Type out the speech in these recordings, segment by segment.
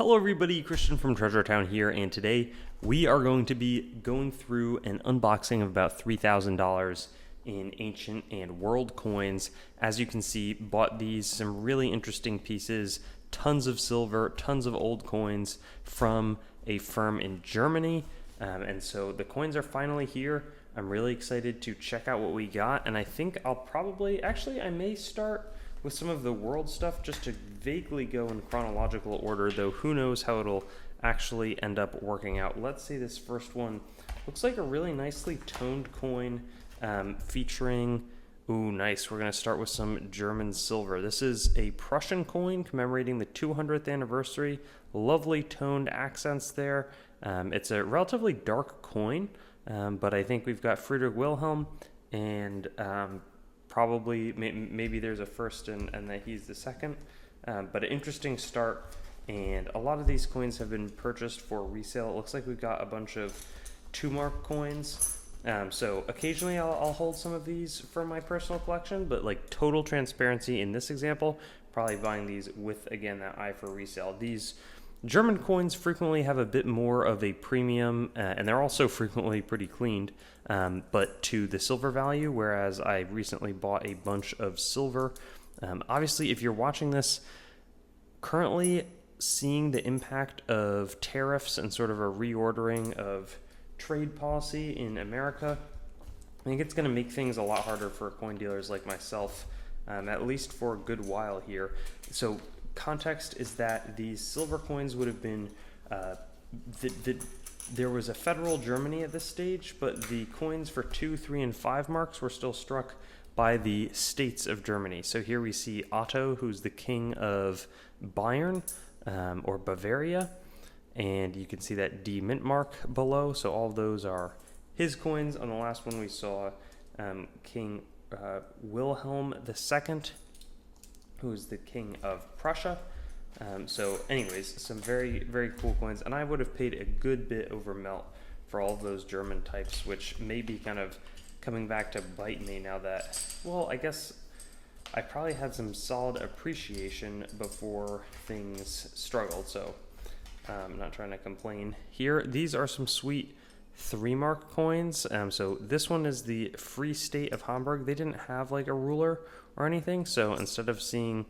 Hello everybody, Christian from Treasure Town here, and today we are going to be going through an unboxing of about $3,000 in ancient and world coins. As you can see, bought these, some really interesting pieces, tons of silver, tons of old coins from a firm in Germany, and so the coins are finally here. I'm really excited to check out what we got, and I think I'll probably, I may start with some of the world stuff just to vaguely go in chronological order, though who knows how it'll actually end up working out. Let's see, this first one looks like a really nicely toned coin featuring, ooh, nice. We're going to start with some German silver. This is a Prussian coin commemorating the 200th anniversary. Lovely toned accents there. It's a relatively dark coin, but I think we've got Friedrich Wilhelm and probably maybe there's a first and that he's the second, but an interesting start, and a lot of these coins have been purchased for resale. It looks like we've got a bunch of 2-mark coins, so occasionally I'll hold some of these for my personal collection, but like total transparency in this example, probably buying these with, again, that eye for resale. These German coins frequently have a bit more of a premium, and they're also frequently pretty cleaned, but to the silver value, whereas I recently bought a bunch of silver. Obviously, if you're watching this, currently seeing the impact of tariffs and sort of a reordering of trade policy in America, I think it's going to make things a lot harder for coin dealers like myself, at least for a good while here. So context is that these silver coins would have been, there was a federal Germany at this stage, but the coins for 2, 3, and 5 marks were still struck by the states of Germany. So here we see Otto, who's the king of Bayern, or Bavaria, and you can see that D mint mark below. So all of those are his coins. On the last one we saw King Wilhelm II, who's the king of Prussia. So anyways, some very, very cool coins, and I would have paid a good bit over melt for all of those German types, which may be kind of coming back to bite me now that, well, I guess I probably had some solid appreciation before things struggled, so I'm not trying to complain here. These are some sweet 3-mark coins. So this one is the Free State of Hamburg. They didn't have like a ruler or anything, so instead of seeing,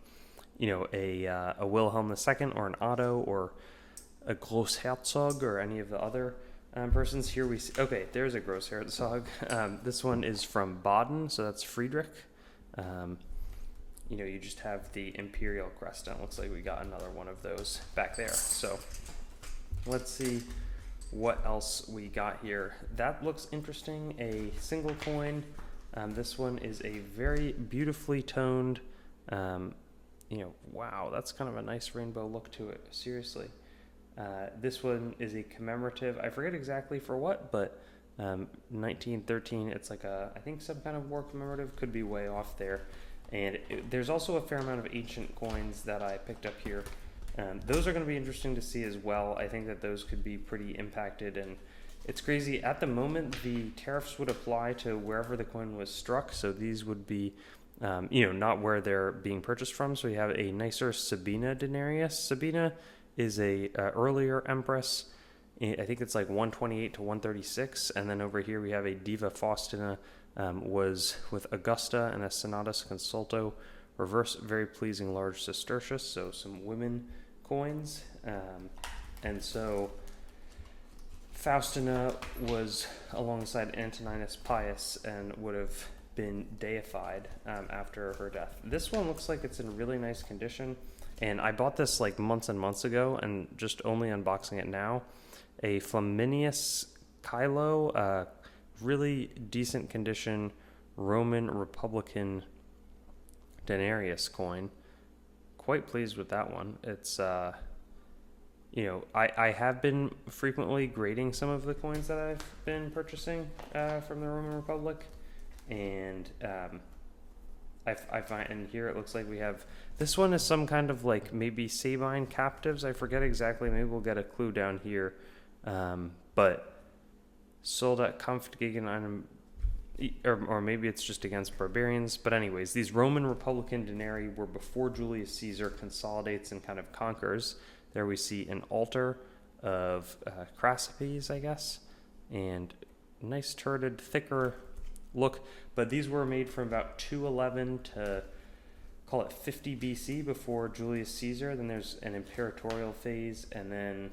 you know, a Wilhelm II or an Otto or a Großherzog or any of the other persons, here we see, okay, there's a Großherzog. This one is from Baden, so that's Friedrich. You know, you just have the imperial crest, and it looks like we got another one of those back there. So let's see what else we got here. That looks interesting, a single coin. This one is a very beautifully toned, you know, wow, that's kind of a nice rainbow look to it, seriously. This one is a commemorative, I forget exactly for what, but 1913, it's like I think some kind of war commemorative, could be way off there. And there's also a fair amount of ancient coins that I picked up here. Those are going to be interesting to see as well. I think that those could be pretty impacted, and it's crazy. At the moment, the tariffs would apply to wherever the coin was struck, so these would be, you know, not where they're being purchased from. So we have a nicer Sabina denarius. Sabina is a earlier empress. I think it's like 128 to 136, and then over here we have a Diva Faustina, was with Augusta, and a Senatus Consulto reverse, very pleasing large sestertius, so some women coins. And so Faustina was alongside Antoninus Pius and would have been deified after her death. This one looks like it's in really nice condition, and I bought this like months and months ago and just only unboxing it now. A Flaminius Kylo, really decent condition Roman Republican denarius coin. Quite pleased with that one. It's you know, I have been frequently grading some of the coins that I've been purchasing from the Roman Republic, and I find, and here it looks like we have, this one is some kind of like maybe Sabine captives, I forget exactly, maybe we'll get a clue down here, but sold at Kampf gegen einen, or maybe it's just against barbarians. But anyways, these Roman Republican denarii were before Julius Caesar consolidates and kind of conquers There we see an altar of crassipes, I guess, and nice turreted, thicker look. But these were made from about 211 to, call it 50 BC, before Julius Caesar. Then there's an imperatorial phase, and then,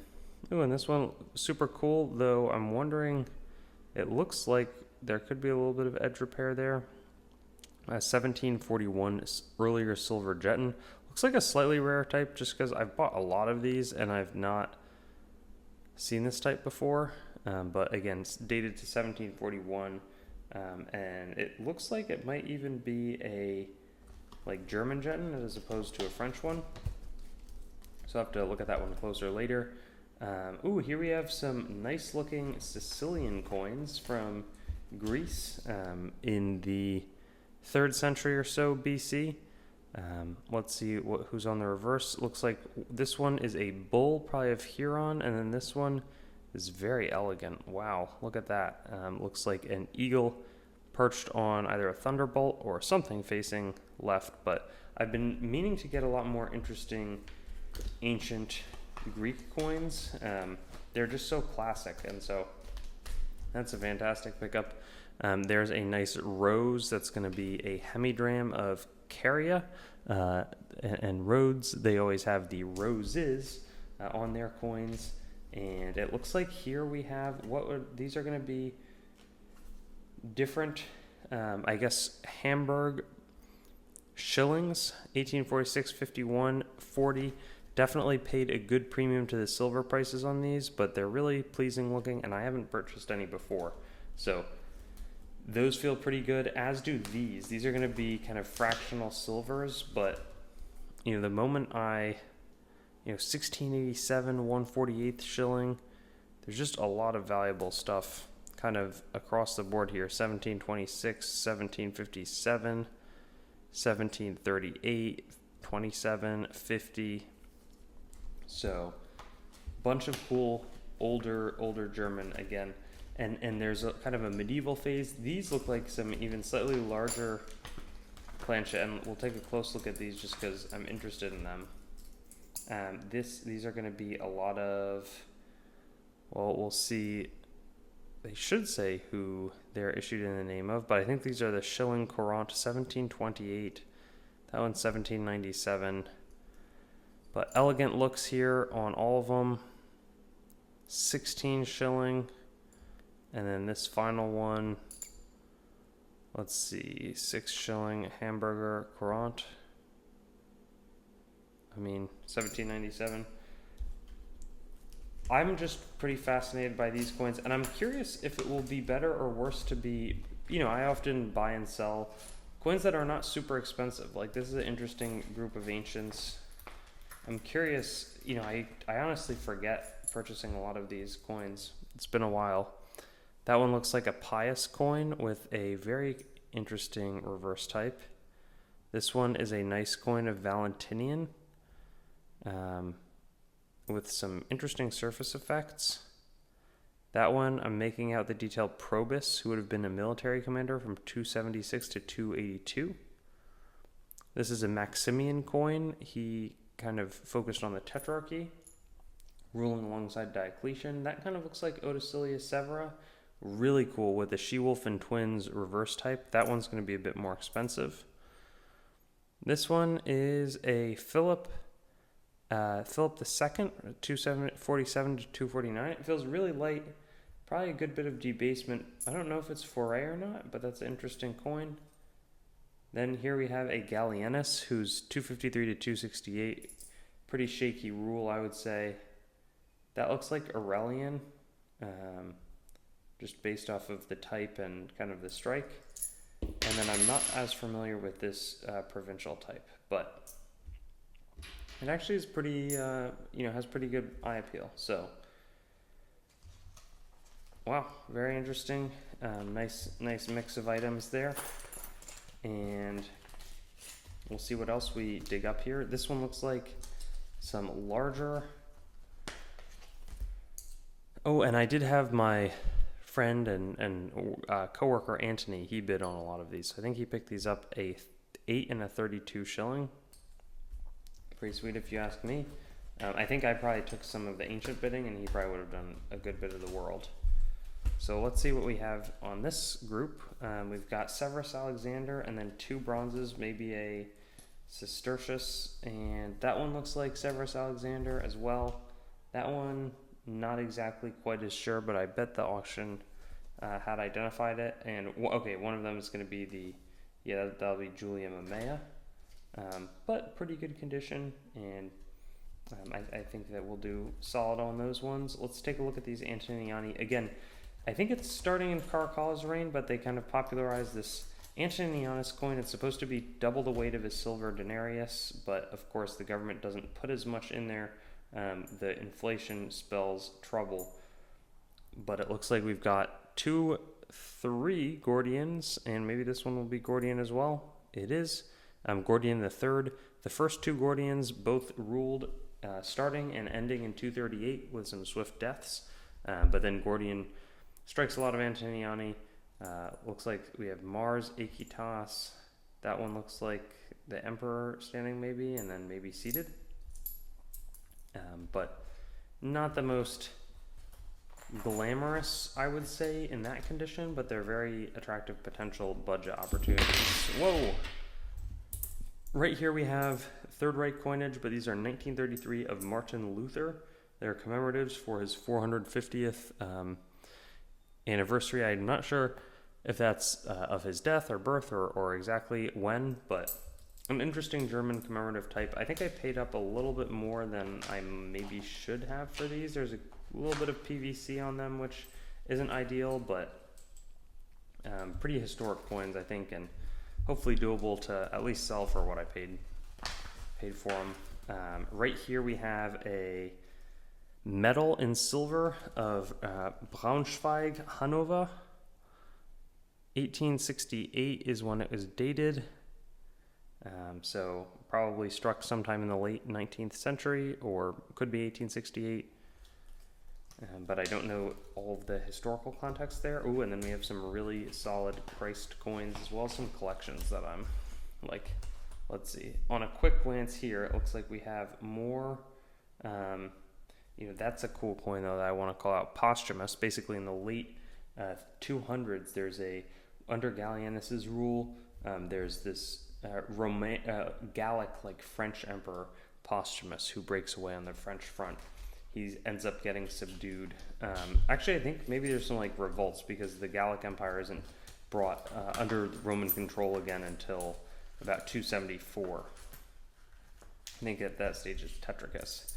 ooh, and this one, super cool, though I'm wondering, it looks like there could be a little bit of edge repair there. 1741 earlier silver jeton. Looks like a slightly rare type, just because I've bought a lot of these and I've not seen this type before. But again, it's dated to 1741, and it looks like it might even be a German jeton as opposed to a French one. So I'll have to look at that one closer later. Ooh, here we have some nice looking Sicilian coins from Greece in the 3rd century or so BC. Let's see who's on the reverse. Looks like this one is a bull, probably of Huron, and then this one is very elegant. Wow, look at that. Looks like an eagle perched on either a thunderbolt or something facing left. But I've been meaning to get a lot more interesting ancient Greek coins. They're just so classic, and so that's a fantastic pickup. There's a nice rose that's going to be a hemidram of Caria, and Rhodes, they always have the roses on their coins, and it looks like here we have, these are going to be different, I guess, Hamburg shillings, 1846, 51, 40. Definitely paid a good premium to the silver prices on these, but they're really pleasing looking, and I haven't purchased any before. So those feel pretty good, as do these. These are going to be kind of fractional silvers, but the moment 1687, 148th shilling, there's just a lot of valuable stuff kind of across the board here. 1726, 1757, 1738, 27, 50. So bunch of cool older German again. And there's a kind of a medieval phase. These look like some even slightly larger planchette, and we'll take a close look at these just because I'm interested in them. These are going to be a lot of, well, we'll see. They should say who they're issued in the name of, but I think these are the shilling courant, 1728. That one's 1797. But elegant looks here on all of them. 16 shilling. And then this final one, let's see, 6 shilling Hamburger courant. 1797. I'm just pretty fascinated by these coins, and I'm curious if it will be better or worse to be, I often buy and sell coins that are not super expensive. Like, this is an interesting group of ancients. I'm curious, I honestly forget purchasing a lot of these coins. It's been a while. That one looks like a pious coin with a very interesting reverse type. This one is a nice coin of Valentinian with some interesting surface effects. That one, I'm making out the detail Probus, who would have been a military commander from 276 to 282. This is a Maximian coin. He kind of focused on the Tetrarchy, ruling alongside Diocletian. That kind of looks like Ottocilius Severa. Really cool with the She-Wolf and Twins reverse type. That one's going to be a bit more expensive. This one is a Philip II, 247 to 249. It feels really light. Probably a good bit of debasement. I don't know if it's foray or not, but that's an interesting coin. Then here we have a Gallienus, who's 253 to 268. Pretty shaky rule, I would say. That looks like Aurelian. Just based off of the type and kind of the strike. And then I'm not as familiar with this provincial type, but it actually is pretty, has pretty good eye appeal. So, wow, very interesting. Nice mix of items there. And we'll see what else we dig up here. This one looks like some larger. Oh, and I did have my friend and coworker Anthony. He bid on a lot of these. So I think he picked these up a 8 and a 32 shilling. Pretty sweet if you ask me. I think I probably took some of the ancient bidding, and he probably would have done a good bit of the world. So let's see what we have on this group. We've got Severus Alexander, and then 2 bronzes, maybe a Cistercius, and that one looks like Severus Alexander as well. That one, not exactly quite as sure, but I bet the auction had identified it. And okay, one of them is going to be that'll be Julia Mamaea, but pretty good condition, and I think that we'll do solid on those ones. Let's take a look at these Antoniani. Again, I think it's starting in Caracalla's reign, but they kind of popularized this Antonianus coin. It's supposed to be double the weight of a silver denarius, but of course the government doesn't put as much in there. The inflation spells trouble. But it looks like we've got 3 Gordians, and maybe this one will be Gordian as well. It is. Gordian the Third. The first 2 Gordians both ruled starting and ending in 238 with some swift deaths. But then Gordian strikes a lot of Antoniani. Looks like we have Mars, Aequitas. That one looks like the Emperor standing maybe, and then maybe seated. But not the most glamorous, I would say, in that condition, but they're very attractive potential budget opportunities. Whoa! Right here we have Third Reich coinage, but these are 1933 of Martin Luther. They're commemoratives for his 450th anniversary. I'm not sure if that's of his death or birth or exactly when, but an interesting German commemorative type. I think I paid up a little bit more than I maybe should have for these. There's a little bit of PVC on them, which isn't ideal, but pretty historic coins, I think, and hopefully doable to at least sell for what I paid for them. Right here we have a medal in silver of Braunschweig, Hanover. 1868 is when it was dated. So probably struck sometime in the late 19th century, or could be 1868. But I don't know all of the historical context there. Oh, and then we have some really solid priced coins as well as some collections that I'm like, let's see. On a quick glance here, it looks like we have more, that's a cool coin though that I want to call out, posthumous. Basically in the late 200s, there's under Gallienus's rule, there's this Gallic, like French emperor, Posthumus, who breaks away on the French front. He ends up getting subdued. Actually, I think maybe there's some like revolts because the Gallic Empire isn't brought under Roman control again until about 274. I think at that stage it's Tetricus.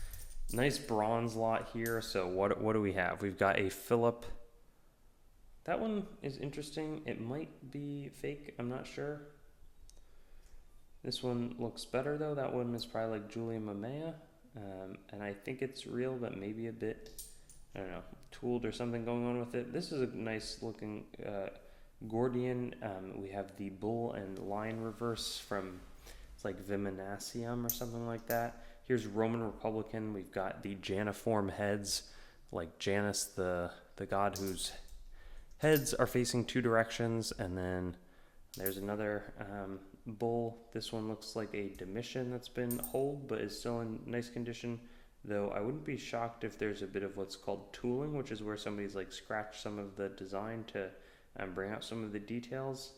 Nice bronze lot here. So what do we have? We've got a Philip. That one is interesting. It might be fake. I'm not sure. This one looks better though. That one is probably like Julia Mamaea. And I think it's real, but maybe a bit, I don't know, tooled or something going on with it. This is a nice looking Gordian. We have the bull and lion reverse from, it's like Viminacium or something like that. Here's Roman Republican. We've got the Janiform heads, like Janus, the god whose heads are facing 2 directions. And then there's another bull. This one looks like a Domitian that's been holed but is still in nice condition, though I wouldn't be shocked if there's a bit of what's called tooling, which is where somebody's like scratched some of the design to bring out some of the details.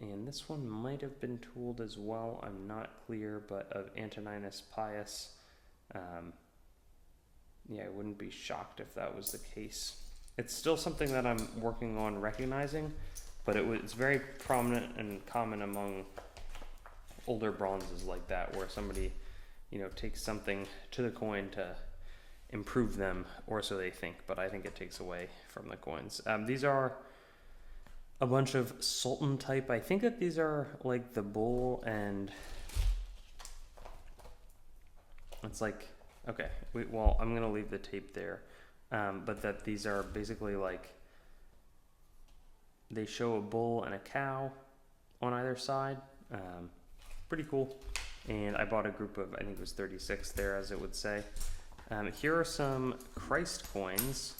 And this one might have been tooled as well, I'm not clear, but of Antoninus Pius. I wouldn't be shocked if that was the case. It's still something that I'm working on recognizing, but it's very prominent and common among older bronzes like that, where somebody, takes something to the coin to improve them, or so they think, but I think it takes away from the coins. These are a bunch of Sultan type. I think that these are like the bull, and it's like, okay, I'm going to leave the tape there, but that these are basically like, they show a bull and a cow on either side. Pretty cool. And I bought a group of, I think it was 36 there, as it would say. Here are some Christ coins,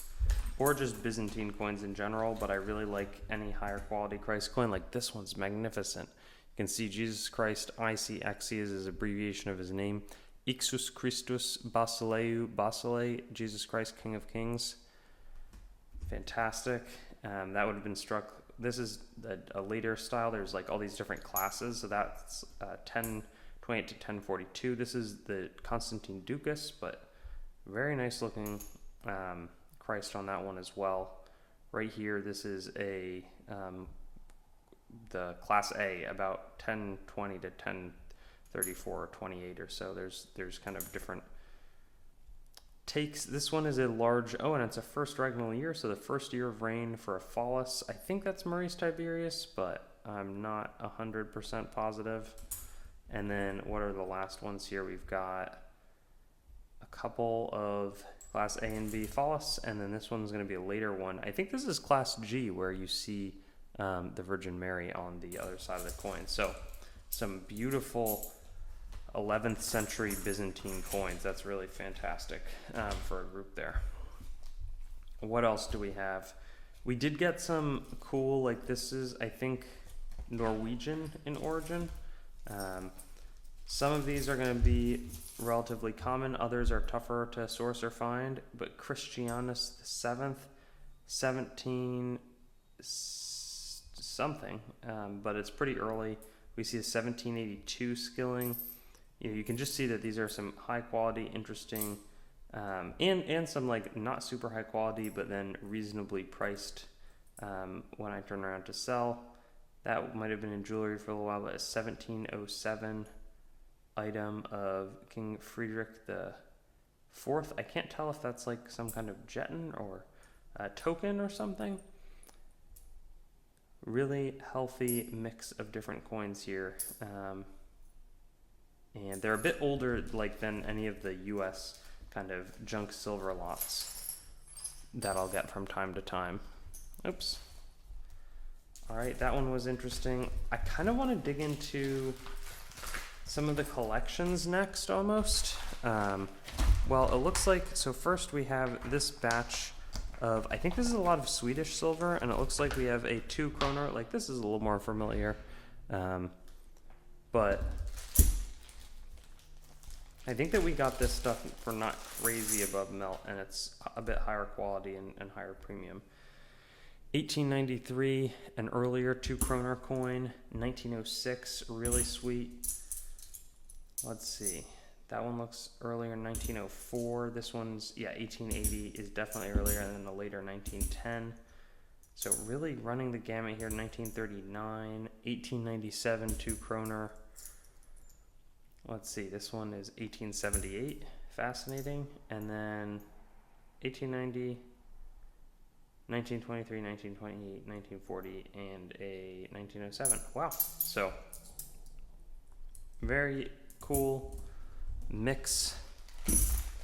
or just Byzantine coins in general, but I really like any higher quality Christ coin. Like this one's magnificent. You can see Jesus Christ, ICXC is his abbreviation of his name. Ixus Christus Basileu Basile, Jesus Christ, King of Kings. Fantastic. That would have been struck. This is a later style. There's like all these different classes. So that's 1028 to 1042. This is the Constantine Ducas, but very nice looking Christ on that one as well. Right here, this is a the class A, about 1020 to 1034 or 28 or so. There's kind of different takes. This one is a large, and it's a first regnal year, so the first year of reign for a Phallus. I think that's Maurice Tiberius, but I'm not 100% positive. And then what are the last ones here? We've got a couple of class A and B Phallus, and then this one's going to be a later one. I think this is class G, where you see the Virgin Mary on the other side of the coin. So some beautiful 11th century Byzantine coins. That's really fantastic for a group there. What else do we have? We did get some cool, like this is, I think, Norwegian in origin. Some of these are going to be relatively common. Others are tougher to source or find. But Christianus VII, 17 something, but it's pretty early. We see a 1782 skilling. You can just see that these are some high quality, interesting, and some like not super high quality, but then reasonably priced when I turn around to sell. That might have been in jewelry for a little while, but a 1707 item of King Friedrich the Fourth. I can't tell if that's like some kind of jeton or a token or something. Really healthy mix of different coins here. And they're a bit older than any of the US kind of junk silver lots that I'll get from time to time. Oops. All right, that one was interesting. I kind of want to dig into some of the collections next almost. Well, it looks like, so first we have this batch of, I think this is a lot of Swedish silver, and it looks like we have a 2 kroner. Like this is a little more familiar. But I think that we got this stuff for not crazy above melt, and it's a bit higher quality and higher premium. 1893, an earlier 2 kroner coin. 1906, really sweet. Let's see. That one looks earlier, 1904. This one's, 1880 is definitely earlier, and then the later 1910. So really running the gamut here, 1939, 1897, 2 kroner. Let's see, this one is 1878, fascinating. And then 1890, 1923, 1928, 1940, and a 1907. Wow, so very cool mix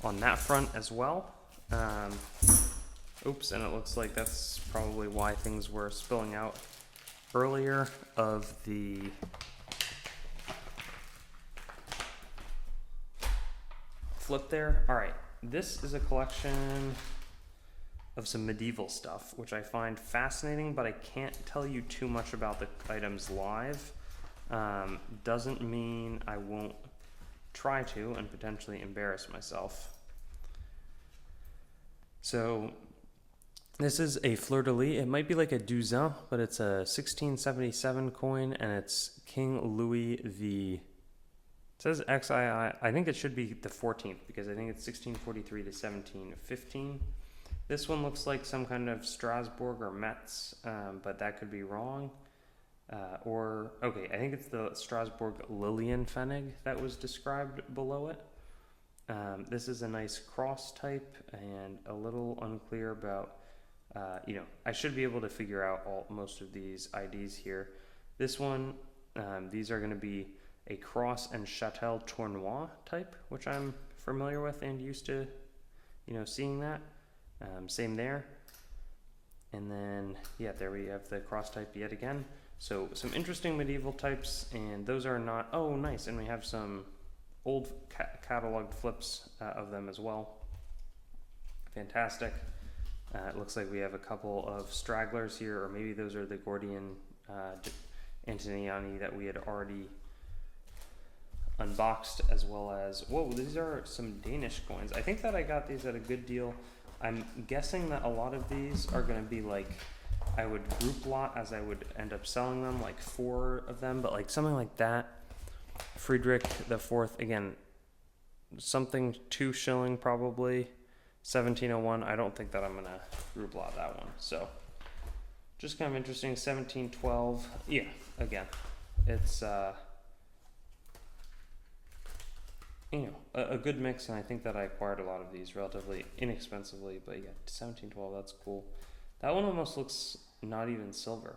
on that front as well. Oops, and it looks like that's probably why things were spilling out earlier of the flip there. All right, this is a collection of some medieval stuff, which I find fascinating, but I can't tell you too much about the items live. Doesn't mean I won't try to and potentially embarrass myself. So this is a fleur-de-lis. It might be like a douzain, but it's a 1677 coin, and it's King Louis the, it says XII. I think it should be the 14th, because I think it's 1643 to 1715. This one looks like some kind of Strasbourg or Metz, but that could be wrong. I think it's the Strasbourg Lilienpfennig that was described below it. This is a nice cross type, and a little unclear about, I should be able to figure out most of these IDs here. This one, these are going to be a cross and Châtel Tournois type, which I'm familiar with and used to, seeing that. Same there. And then, there we have the cross type yet again. So some interesting medieval types, and those are not, oh nice, and we have some old cataloged flips of them as well. Fantastic. It looks like we have a couple of stragglers here, or maybe those are the Gordian Antoniani that we had already unboxed, as well as, whoa, these are some Danish coins. I think that I got these at a good deal. I'm guessing that a lot of these are going to be like, I would group lot as I would end up selling them, like 4 of them, but like something like that. Friedrich the Fourth, again, something 2 shilling probably. 1701, I don't think that I'm gonna group lot that one. So just kind of interesting. 1712, yeah, again, it's you know, a good mix, and I think that I acquired a lot of these relatively inexpensively. But yeah, 1712, that's cool. That one almost looks not even silver,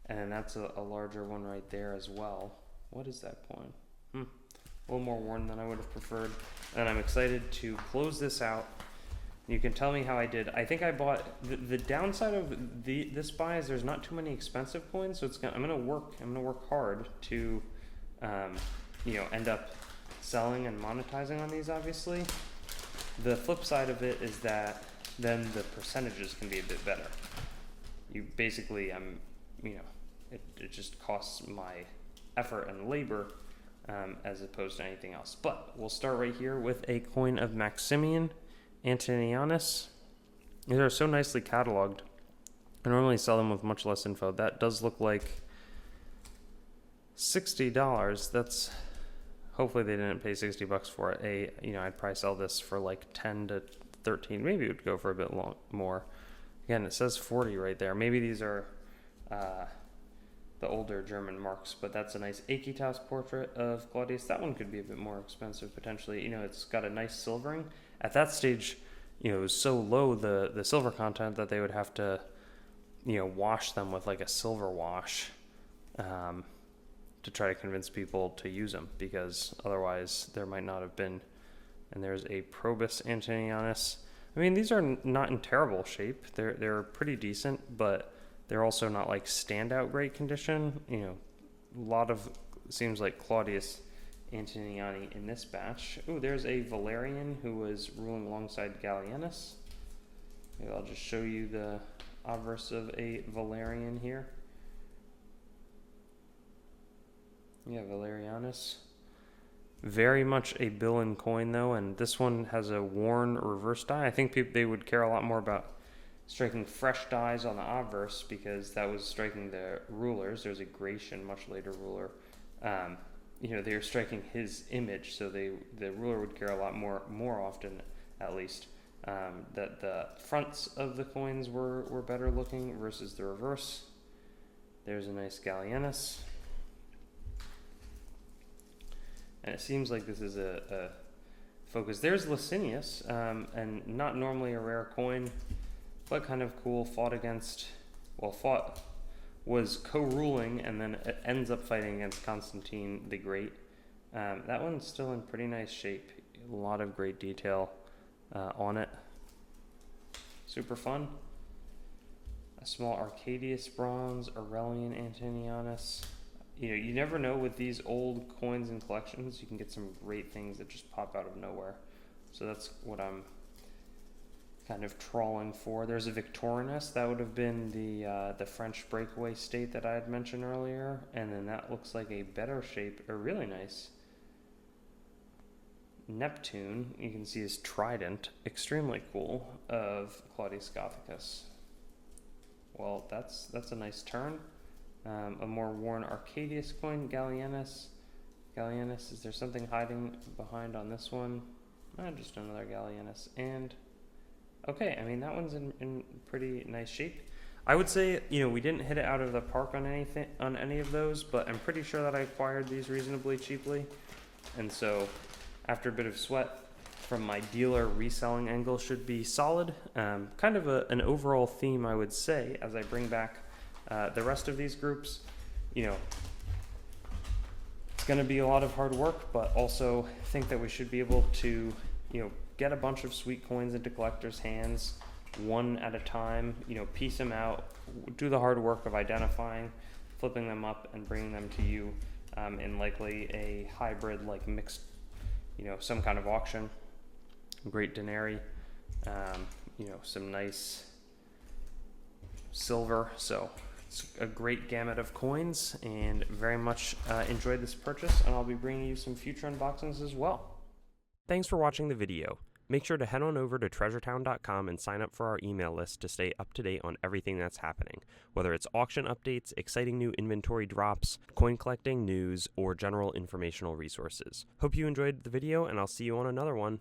and that's a larger one right there as well. What is that coin? A little more worn than I would have preferred, and I'm excited to close this out. You can tell me how I did. I think I bought the downside of this buy is there's not too many expensive coins, so I'm gonna work hard to you know, end up selling and monetizing on these. Obviously, the flip side of it is that then the percentages can be a bit better. You basically, you know, it just costs my effort and labor as opposed to anything else. But we'll start right here with a coin of Maximian Antonianus. These are so nicely cataloged. I normally sell them with much less info. That does look like $60. That's, hopefully they didn't pay $60 for it. You know, I'd probably sell this for like 10 to 13. Maybe it would go for a bit more. Again, it says 40 right there. Maybe these are the older German marks, but that's a nice Aequitas portrait of Claudius. That one could be a bit more expensive potentially. You know, it's got a nice silvering. At that stage, you know, it was so low, the silver content, that they would have to, you know, wash them with like a silver wash to try to convince people to use them, because otherwise there might not have been. And there's a Probus Antonianus. I mean, these are not in terrible shape. They're pretty decent, but they're also not like standout great condition. You know, a lot of, seems like Claudius Antoniani in this batch. Oh, there's a Valerian who was ruling alongside Gallienus. Maybe I'll just show you the obverse of a Valerian here. Yeah, Valerianus. Very much a Billen coin though, and this one has a worn reverse die. I think they would care a lot more about striking fresh dies on the obverse, because that was striking the rulers. There's a Gratian, much later ruler. You know, they were striking his image, so the ruler would care a lot more often, at least, that the fronts of the coins were better looking versus the reverse. There's a nice Gallienus. And it seems like this is a focus. There's Licinius, and not normally a rare coin, but kind of cool. Was co-ruling, and then it ends up fighting against Constantine the Great. That one's still in pretty nice shape. A lot of great detail on it. Super fun. A small Arcadius bronze, Aurelian Antonianus. You know, you never know with these old coins and collections. You can get some great things that just pop out of nowhere. So that's what I'm kind of trawling for. There's a Victorinus. That would have been the French breakaway state that I had mentioned earlier. And then that looks like a better shape, a really nice Neptune. You can see his trident, extremely cool, of Claudius Gothicus. Well, that's a nice turn. A more worn Arcadius coin, Gallienus. Gallienus, is there something hiding behind on this one? Just another Gallienus. And okay, I mean, that one's in pretty nice shape. I would say, you know, we didn't hit it out of the park on any of those, but I'm pretty sure that I acquired these reasonably cheaply. And so, after a bit of sweat from my dealer reselling angle, should be solid. Kind of an overall theme, I would say, as I bring back the rest of these groups. You know, it's going to be a lot of hard work, but also think that we should be able to, you know, get a bunch of sweet coins into collectors' hands one at a time, you know, piece them out, do the hard work of identifying, flipping them up, and bringing them to you in likely a hybrid, like mixed, you know, some kind of auction. Great denarii, you know, some nice silver. So It's a great gamut of coins, and very much enjoyed this purchase, and I'll be bringing you some future unboxings as well. Thanks for watching the video. Make sure to head on over to treasuretown.com and sign up for our email list to stay up to date on everything that's happening, whether it's auction updates, exciting new inventory drops, coin collecting news, or general informational resources. Hope you enjoyed the video, and I'll see you on another one.